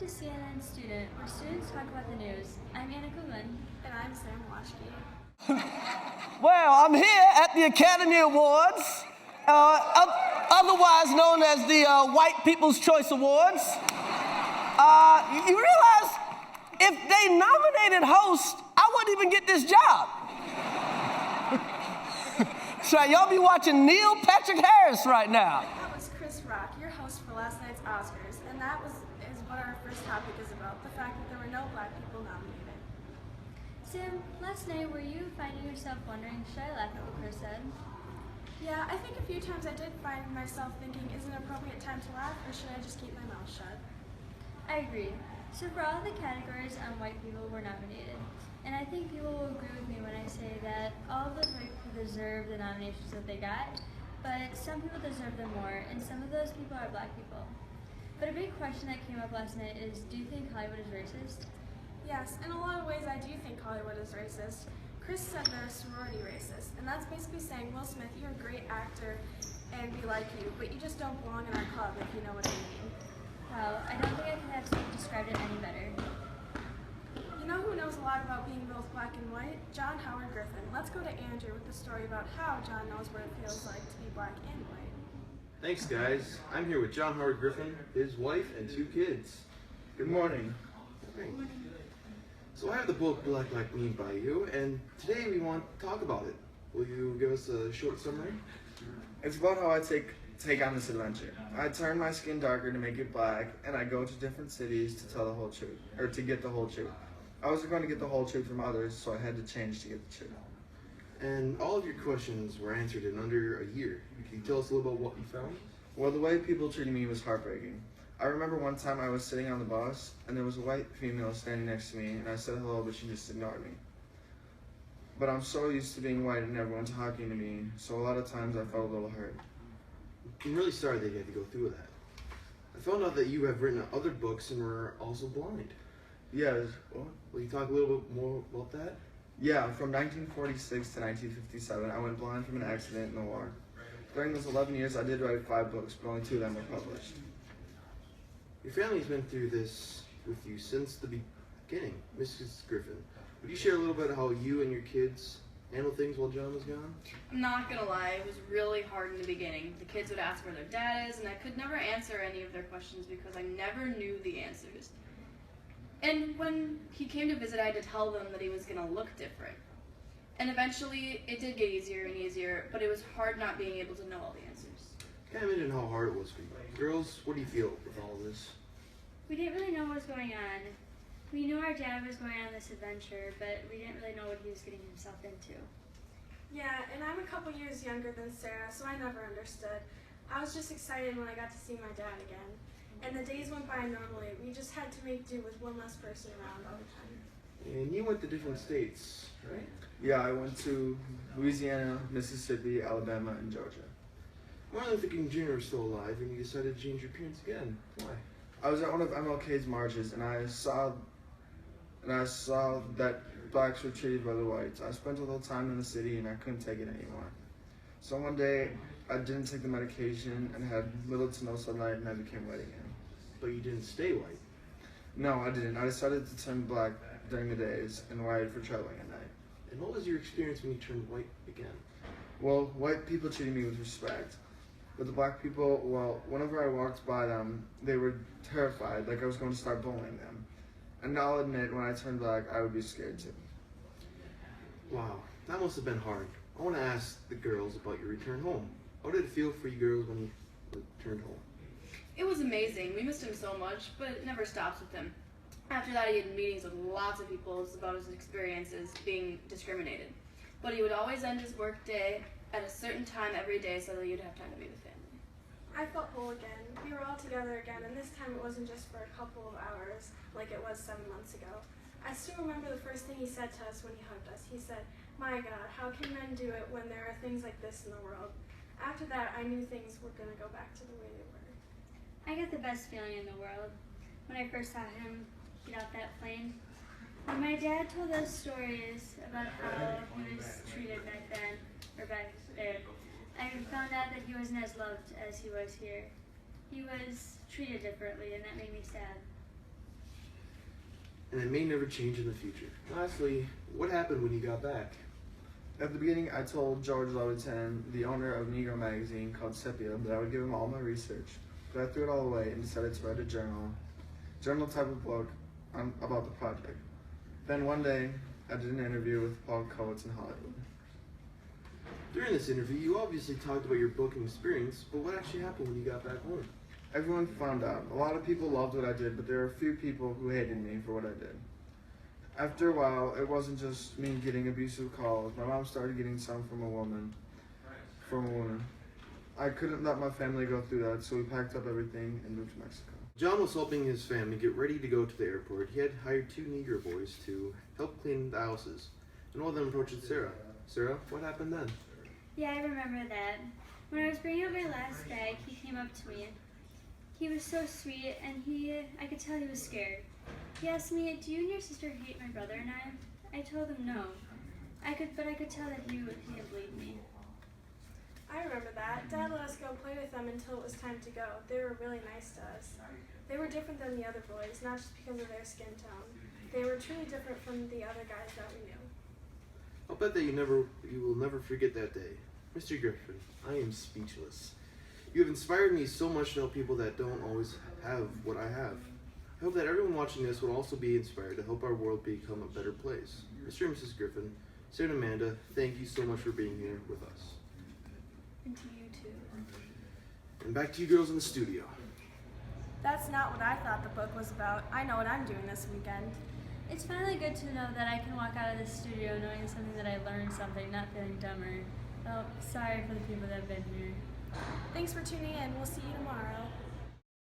to CNN Student, where students talk about the news. I'm Anna Kuhlman. And I'm Sam Washke. Well, I'm here at the Academy Awards, otherwise known as the White People's Choice Awards. You realize if they nominated host, I wouldn't even get this job. So y'all be watching Neil Patrick Harris right now. That was Chris Rock, your host for last night's Oscars, and that is what our first topic is about, the fact that there were no black people nominated. Sam, last night were you finding yourself wondering, should I laugh at what Chris said? Yeah, I think a few times I did find myself thinking, is it an appropriate time to laugh, or should I just keep my mouth shut? I agree. So for all the categories, white people were nominated. And I think people will agree with me when I say that all of those white people deserve the nominations that they got, but some people deserve them more, and some of those people are black people. But a big question that came up last night is, do you think Hollywood is racist? Yes, in a lot of ways I do think Hollywood is racist. Chris said they're a sorority racist, and that's basically saying, Will Smith, you're a great actor, and we like you, but you just don't belong in our club, if you know what I mean. Wow, I don't think I could have described it any better. You know who knows a lot about being both black and white? John Howard Griffin. Let's go to Andrew with the story about how John knows what it feels like to be black and white. Thanks, guys. I'm here with John Howard Griffin, his wife, and 2 kids. Good morning. So I have the book Black Like Me by you, and today we want to talk about it. Will you give us a short summary? It's about how I take on this adventure. I turn my skin darker to make it black, and I go to different cities to tell the whole truth, or to get the whole truth. I wasn't going to get the whole truth from others, so I had to change to get the truth. And all of your questions were answered in under a year. Can you tell us a little about what you found? Well, the way people treated me was heartbreaking. I remember one time I was sitting on the bus, and there was a white female standing next to me, and I said hello, but she just ignored me. But I'm so used to being white and everyone talking to me, so a lot of times I felt a little hurt. I'm really sorry that you had to go through that. I found out that you have written other books and were also blind. Yes. Will you talk a little bit more about that? Yeah, from 1946 to 1957, I went blind from an accident in the war. During those 11 years, I did write 5 books, but only 2 of them were published. Your family's been through this with you since the beginning. Mrs. Griffin, would you share a little bit how you and your kids handle things while John was gone? I'm not gonna lie, it was really hard in the beginning. The kids would ask where their dad is, and I could never answer any of their questions because I never knew the answers. And when he came to visit, I had to tell them that he was gonna look different. And eventually, it did get easier and easier, but it was hard not being able to know all the answers. Can I imagine how hard it was for you. Girls, what do you feel with all of this? We didn't really know what was going on. We knew our dad was going on this adventure, but we didn't really know what he was getting himself into. Yeah, and I'm a couple years younger than Sarah, so I never understood. I was just excited when I got to see my dad again. And the days went by normally. We just had to make do with one less person around all the time. And you went to different states, right? Yeah, I went to Louisiana, Mississippi, Alabama, and Georgia. Martin Luther King Jr. was still alive, and you decided to change your appearance again. Why? I was at one of MLK's marches, and I saw that blacks were treated by the whites. I spent a little time in the city, and I couldn't take it anymore. So one day, I didn't take the medication and had little to no sunlight, and I became white again. But you didn't stay white. No, I didn't. I decided to turn black during the days and white for traveling at night. And what was your experience when you turned white again? Well, white people treated me with respect. But the black people, well, whenever I walked by them, they were terrified, like I was going to start bullying them. And I'll admit, when I turned black, I would be scared too. Wow, that must have been hard. I want to ask the girls about your return home. How did it feel for you girls when you returned home? It was amazing. We missed him so much, but it never stops with him. After that, he had meetings with lots of people about his experiences being discriminated. But he would always end his work day at a certain time every day so that you'd have time to be with family. I felt whole again. We were all together again, and this time it wasn't just for a couple of hours like it was 7 months ago. I still remember the first thing he said to us when he hugged us. He said, "My God, how can men do it when there are things like this in the world?" After that, I knew things were going to go back to the way they were. I got the best feeling in the world when I first saw him get out that plane. When my dad told us stories about how he was treated back then, or back there, I found out that he wasn't as loved as he was here. He was treated differently, and that made me sad. and it may never change in the future. Lastly, what happened when you got back? At the beginning, I told George Levitan, the owner of Negro magazine called Sepia, that I would give him all my research, but I threw it all away and decided to write a journal type of book about the project. Then one day, I did an interview with Paul Koetz in Hollywood. During this interview, you obviously talked about your booking experience, but what actually happened when you got back home? Everyone found out. A lot of people loved what I did, but there were a few people who hated me for what I did. After a while, it wasn't just me getting abusive calls. My mom started getting some from a woman. I couldn't let my family go through that, so we packed up everything and moved to Mexico. John was helping his family get ready to go to the airport. He had hired 2 Negro boys to help clean the houses, and one of them approached Sarah. Sarah, what happened then? Yeah, I remember that. When I was bringing up my last bag, he came up to me. He was so sweet, and I could tell he was scared. He asked me, "Do you and your sister hate my brother and I?" I told him no. But I could tell that he didn't believe me. I remember that. Dad let us go play with them until it was time to go. They were really nice to us. They were different than the other boys, not just because of their skin tone. They were truly different from the other guys that we knew. I'll bet that you will never forget that day. Mr. Griffin, I am speechless. You have inspired me so much to help people that don't always have what I have. I hope that everyone watching this will also be inspired to help our world become a better place. Mr. and Mrs. Griffin, Sarah and Amanda, thank you so much for being here with us. And to you too. And back to you girls in the studio. That's not what I thought the book was about. I know what I'm doing this weekend. It's finally good to know that I can walk out of the studio knowing something, that I learned something, not feeling dumber. Well, sorry for the people that have been here. Thanks for tuning in. We'll see you tomorrow.